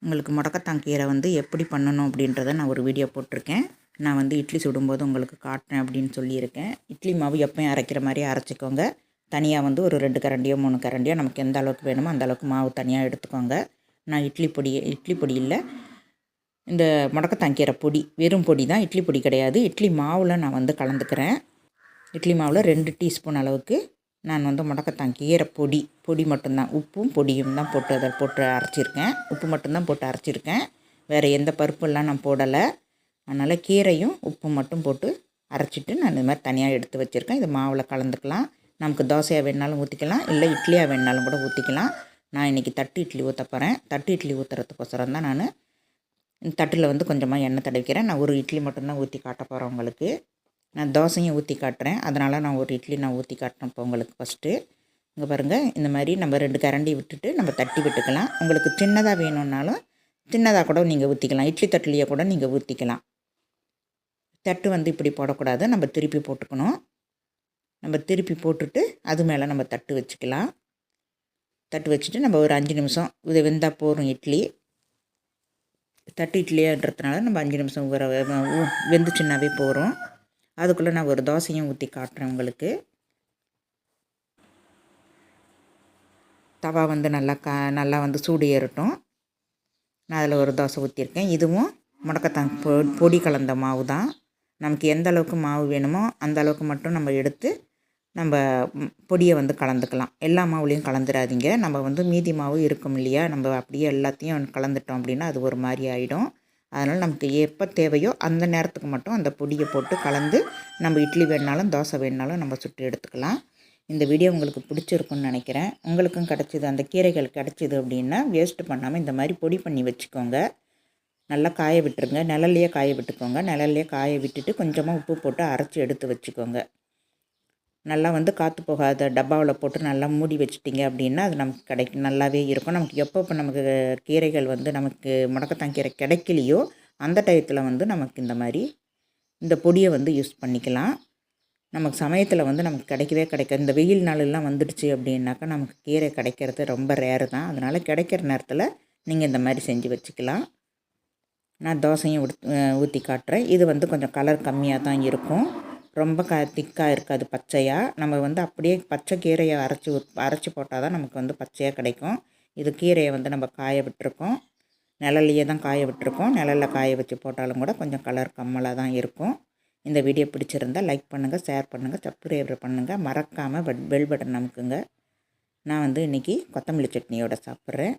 உங்களுக்கு முடக்கத்தான் கீரை வந்து எப்படி பண்ணணும் அப்படின்றத நான் ஒரு வீடியோ போட்டிருக்கேன். நான் வந்து இட்லி சுடும்போது உங்களுக்கு காட்டுறேன் அப்படின்னு சொல்லியிருக்கேன். இட்லி மாவு எப்பயும் அரைக்கிற மாதிரி அரைச்சிக்கோங்க. தனியாக வந்து ஒரு 2 கரண்டியோ 3 கரண்டியோ நமக்கு எந்த அளவுக்கு வேணுமோ அந்த அளவுக்கு மாவு தனியாக எடுத்துக்கோங்க. நான் இட்லி பொடி இல்லை, இந்த முடக்கத்தான் கீரை பொடி, வெறும் பொடி தான், இட்லி பொடி கிடையாது. இட்லி மாவில் நான் வந்து கலந்துக்கிறேன். இட்லி மாவில் 2 டீஸ்பூன் அளவுக்கு நான் வந்து முடக்கத்தான் கீரை பொடி மட்டும்தான், உப்பும் பொடியும் தான் போட்டு அதை போட்டு அரைச்சிருக்கேன். உப்பு மட்டும்தான் போட்டு அரைச்சிருக்கேன், வேறு எந்த பருப்புலாம் நான் போடலை. அதனால் கீரையும் உப்பு மட்டும் போட்டு அரைச்சிட்டு நான் இந்த மாதிரி தனியாக எடுத்து வச்சுருக்கேன். இது மாவில் கலந்துக்கலாம். நமக்கு தோசையாக வேணுனாலும் ஊற்றிக்கலாம், இல்லை இட்லியாக வேணுனாலும் கூட ஊற்றிக்கலாம். நான் இன்றைக்கி தட்டு இட்லி ஊற்ற போகிறேன். தட்டு இட்லி ஊற்றுறதுக்கோசரம் தான் நான் இந்த தட்டில் வந்து கொஞ்சமாக எண்ணெய் தடவிக்கிறேன். நான் ஒரு இட்லி மட்டும்தான் ஊற்றி காட்ட போகிறேன் உங்களுக்கு. நான் தோசையும் ஊற்றி காட்டுறேன், அதனால் நான் ஒரு இட்லி நான் ஊற்றி காட்டுறேன் இப்போ உங்களுக்கு. ஃபஸ்ட்டு இங்கே பாருங்கள், இந்த மாதிரி நம்ம 2 கரண்டி விட்டுட்டு நம்ம தட்டி விட்டுக்கலாம். உங்களுக்கு சின்னதாக வேணும்னாலும் சின்னதாக கூட நீங்கள் ஊற்றிக்கலாம், இட்லி தட்டுலேயே கூட நீங்கள் ஊற்றிக்கலாம். தட்டு வந்து இப்படி போடக்கூடாது, நம்ம திருப்பி போட்டுக்கணும். நம்ம திருப்பி போட்டுட்டு அது மேலே நம்ம தட்டு வச்சுக்கலாம். தட்டு வச்சுட்டு நம்ம ஒரு 5 நிமிஷம் இது வெந்தால் போதும். இட்லி தட்டு இட்லியான்றதுனால நம்ம 5 நிமிஷம் வெந்துச்சுன்னாவே போகிறோம். அதுக்குள்ளே நான் ஒரு தோசையும் ஊற்றி காட்டுறேன் உங்களுக்கு. தவா வந்து நல்லா வந்து சூடு ஏறட்டும். நான் அதில் ஒரு தோசை ஊற்றிருக்கேன். இதுவும் முடக்கத்தான் பொடி கலந்த மாவு தான். நமக்கு எந்த அளவுக்கு மாவு வேணுமோ அந்த அளவுக்கு மட்டும் நம்ம எடுத்து நம்ம பொடியை வந்து கலந்துக்கலாம். எல்லா மாவுலேயும் கலந்துடாதீங்க. நம்ம வந்து மீதி மாவு இருக்கும் இல்லையா, நம்ம அப்படியே எல்லாத்தையும் கலந்துட்டோம் அப்படின்னா அது ஒரு மாதிரி ஆகிடும். அதனால் நமக்கு எப்போ தேவையோ அந்த நேரத்துக்கு மட்டும் அந்த பொடியை போட்டு கலந்து நம்ம இட்லி வேணுனாலும் தோசை வேணுனாலும் நம்ம சுட்டு எடுத்துக்கலாம். இந்த வீடியோ உங்களுக்கு பிடிச்சிருக்குன்னு நினைக்கிறேன். உங்களுக்கும் கிடச்சிது, அந்த கீரைகள் கிடச்சிது அப்படின்னா வேஸ்ட்டு பண்ணாமல் இந்த மாதிரி பொடி பண்ணி வச்சுக்கோங்க. நல்லா காய விட்டுருங்க, நிழல்லையே காய விட்டுக்கோங்க. நிழல்லையே காய விட்டுட்டு கொஞ்சமாக உப்பு போட்டு அரைச்சி எடுத்து வச்சுக்கோங்க. நல்லா வந்து காற்று போகாத டப்பாவில் போட்டு நல்லா மூடி வச்சிட்டிங்க அப்படின்னா அது நமக்கு நல்லாவே இருக்கும். நமக்கு எப்போ நமக்கு கீரைகள் வந்து நமக்கு முடக்கத்தான் கீரை கிடைக்கலையோ அந்த டயத்தில் வந்து நமக்கு இந்த மாதிரி இந்த பொடியை வந்து யூஸ் பண்ணிக்கலாம். நமக்கு சமயத்தில் வந்து நமக்கு கிடைக்காது. இந்த வெயில் நாளெல்லாம் வந்துடுச்சு அப்படின்னாக்கா நமக்கு கீரை கிடைக்கிறது ரொம்ப ரேரு தான். அதனால் கிடைக்கிற நேரத்தில் நீங்கள் இந்த மாதிரி செஞ்சு வச்சுக்கலாம். நான் தோசையும் ஊற்றி காட்டுறேன். இது வந்து கொஞ்சம் கலர் கம்மியாக தான் இருக்கும், ரொம்ப திக்காக இருக்காது. பச்சையாக நம்ம வந்து அப்படியே பச்சை கீரையை அரைச்சி போட்டால் தான் நமக்கு வந்து பச்சையாக கிடைக்கும். இது கீரையை வந்து நம்ம காய விட்டுருக்கோம், நிழல்லையே தான் காய விட்டுருக்கோம். நிழலில் காய வச்சு போட்டாலும் கூட கொஞ்சம் கலர் கம்மலாக தான் இருக்கும். இந்த வீடியோ பிடிச்சிருந்தால் லைக் பண்ணுங்கள், ஷேர் பண்ணுங்கள், சப்ஸ்கிரைப் பண்ணுங்கள், மறக்காமல் பெல் பட்டன் அமுக்குங்க. நான் வந்து இன்றைக்கி கொத்தமல்லி சட்னியோடு சாப்பிட்றேன்.